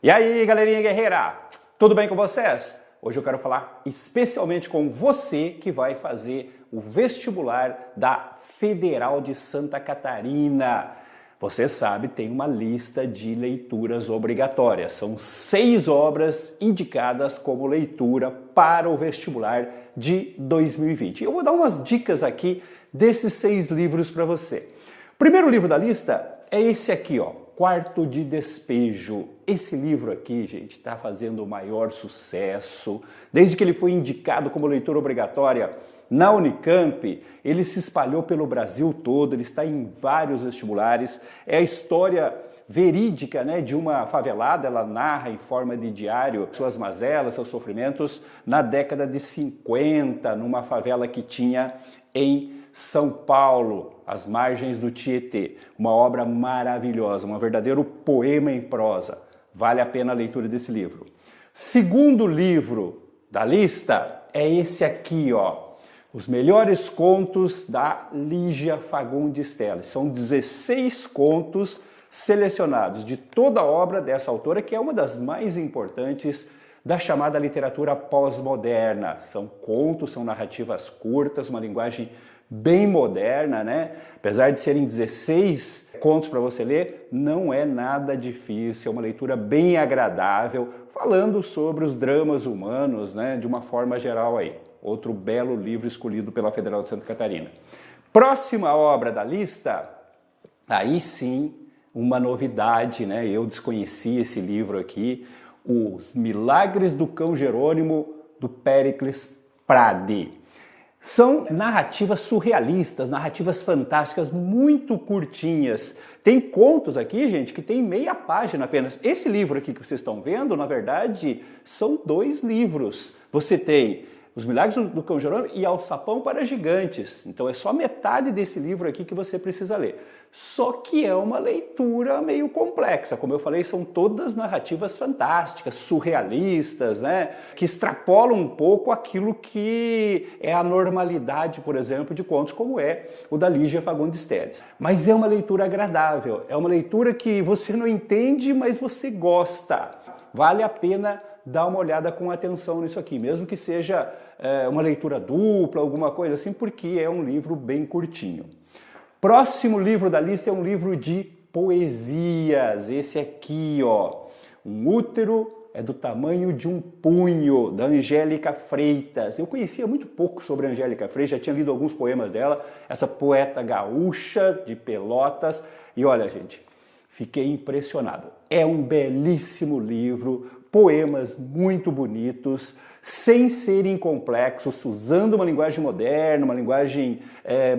E aí, galerinha guerreira, tudo bem com vocês? Hoje eu quero falar especialmente com você que vai fazer o vestibular da Federal de Santa Catarina. Você sabe, tem uma lista de leituras obrigatórias. São 6 obras indicadas como leitura para o vestibular de 2020. Eu vou dar umas dicas aqui desses 6 livros para você. O primeiro livro da lista é esse aqui, ó. Quarto de Despejo. Esse livro aqui, gente, está fazendo o maior sucesso. Desde que ele foi indicado como leitura obrigatória na Unicamp, ele se espalhou pelo Brasil todo, ele está em vários vestibulares. É a história verídica, né, de uma favelada. Ela narra em forma de diário suas mazelas, seus sofrimentos na década de 50, numa favela que tinha em São Paulo, às margens do Tietê. Uma obra maravilhosa, um verdadeiro poema em prosa. Vale a pena a leitura desse livro. Segundo livro da lista é esse aqui, ó. Os Melhores Contos da Lígia Fagundes Telles. São 16 contos selecionados de toda a obra dessa autora, que é uma das mais importantes da chamada literatura pós-moderna. São contos, são narrativas curtas, uma linguagem bem moderna, né? Apesar de serem 16 contos para você ler, não é nada difícil, é uma leitura bem agradável, falando sobre os dramas humanos, né? De uma forma geral aí. Outro belo livro escolhido pela Federal de Santa Catarina. Próxima obra da lista, aí sim, uma novidade, né? Eu desconheci esse livro aqui, Os Milagres do Cão Jerônimo, do Péricles Prade. São narrativas surrealistas, narrativas fantásticas, muito curtinhas. Tem contos aqui, gente, que tem meia página apenas. Esse livro aqui que vocês estão vendo, na verdade, são 2 livros. Você tem Os Milagres do Cão Jerônimo e Alçapão para Gigantes. Então é só metade desse livro aqui que você precisa ler. Só que é uma leitura meio complexa. Como eu falei, são todas narrativas fantásticas, surrealistas, né? Que extrapolam um pouco aquilo que é a normalidade, por exemplo, de contos como é o da Lígia Fagundes Telles. Mas é uma leitura agradável, é uma leitura que você não entende, mas você gosta. Vale a pena dar uma olhada com atenção nisso aqui, mesmo que seja uma leitura dupla, alguma coisa assim, porque é um livro bem curtinho. Próximo livro da lista é um livro de poesias, esse aqui, ó. Um útero é do tamanho de um punho, da Angélica Freitas. Eu conhecia muito pouco sobre a Angélica Freitas, já tinha lido alguns poemas dela, essa poeta gaúcha de Pelotas. E olha, gente, fiquei impressionado. É um belíssimo livro, poemas muito bonitos, sem serem complexos, usando uma linguagem moderna, uma linguagem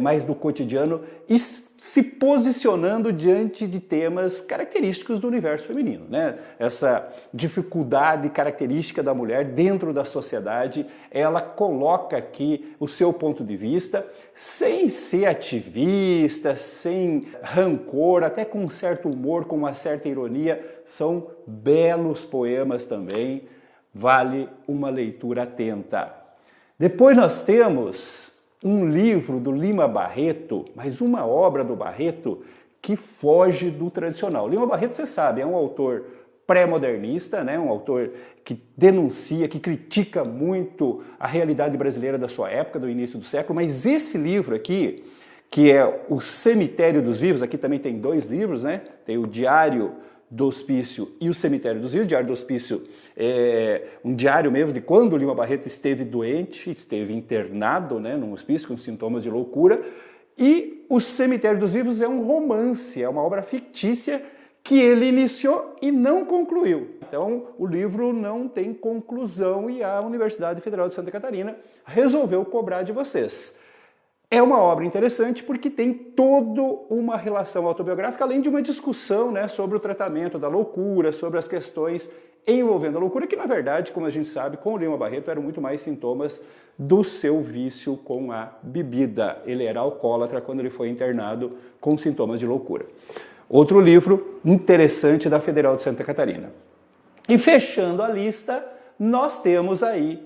mais do cotidiano e se posicionando diante de temas característicos do universo feminino, né? Essa dificuldade característica da mulher dentro da sociedade, ela coloca aqui o seu ponto de vista, sem ser ativista, sem rancor, até com um certo humor, com uma certa ironia. São belos poemas também, vale uma leitura atenta. Depois nós temos um livro do Lima Barreto, mas uma obra do Barreto que foge do tradicional. Lima Barreto, você sabe, é um autor pré-modernista, né? Um autor que denuncia, que critica muito a realidade brasileira da sua época, do início do século, mas esse livro aqui, que é O Cemitério dos Vivos, aqui também tem 2 livros, né? Tem o Diário do Hospício e o Cemitério dos Vivos. O Diário do Hospício é um diário mesmo de quando o Lima Barreto esteve doente, esteve internado, né, num hospício com sintomas de loucura. E o Cemitério dos Vivos é um romance, é uma obra fictícia que ele iniciou e não concluiu. Então o livro não tem conclusão e a Universidade Federal de Santa Catarina resolveu cobrar de vocês. É uma obra interessante porque tem toda uma relação autobiográfica, além de uma discussão, né, sobre o tratamento da loucura, sobre as questões envolvendo a loucura, que na verdade, como a gente sabe, com o Lima Barreto eram muito mais sintomas do seu vício com a bebida. Ele era alcoólatra quando ele foi internado com sintomas de loucura. Outro livro interessante da Federal de Santa Catarina. E fechando a lista, nós temos aí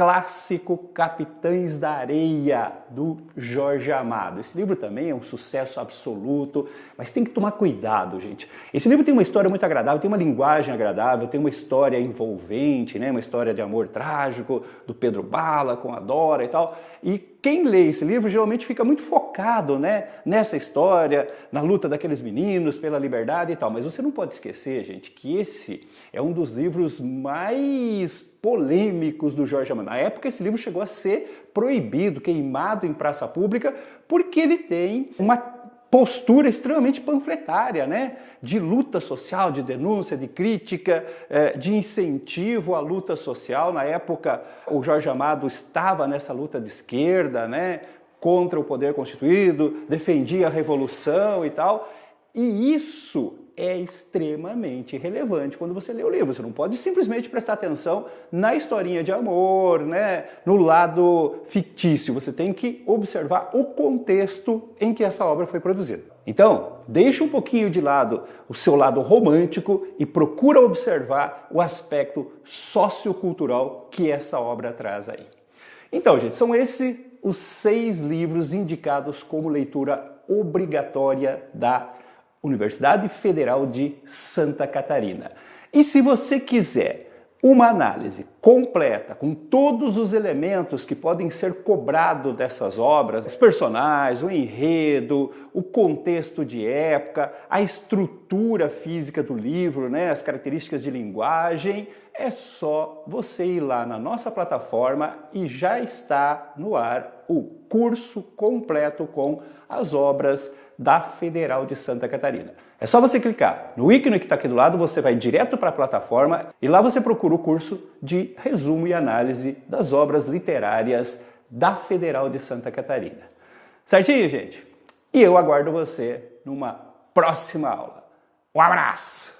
clássico Capitães da Areia, do Jorge Amado. Esse livro também é um sucesso absoluto, mas tem que tomar cuidado, gente. Esse livro tem uma história muito agradável, tem uma linguagem agradável, tem uma história envolvente, né? Uma história de amor trágico do Pedro Bala com a Dora e tal. E quem lê esse livro geralmente fica muito focado, né, nessa história, na luta daqueles meninos pela liberdade e tal. Mas você não pode esquecer, gente, que esse é um dos livros mais polêmicos do Jorge Amado. Na época, esse livro chegou a ser proibido, queimado em praça pública, porque ele tem uma postura extremamente panfletária, né? De luta social, de denúncia, de crítica, de incentivo à luta social. Na época, o Jorge Amado estava nessa luta de esquerda, né? Contra o poder constituído, defendia a revolução e tal. E isso é extremamente relevante quando você lê o livro. Você não pode simplesmente prestar atenção na historinha de amor, né? No lado fictício. Você tem que observar o contexto em que essa obra foi produzida. Então, deixa um pouquinho de lado o seu lado romântico e procura observar o aspecto sociocultural que essa obra traz aí. Então, gente, são esses os 6 livros indicados como leitura obrigatória da Universidade Federal de Santa Catarina. E se você quiser uma análise completa, com todos os elementos que podem ser cobrados dessas obras, os personagens, o enredo, o contexto de época, a estrutura física do livro, né, as características de linguagem, é só você ir lá na nossa plataforma e já está no ar o curso completo com as obras da Federal de Santa Catarina. É só você clicar no ícone que está aqui do lado, você vai direto para a plataforma e lá você procura o curso de resumo e análise das obras literárias da Federal de Santa Catarina. Certinho, gente? E eu aguardo você numa próxima aula. Um abraço!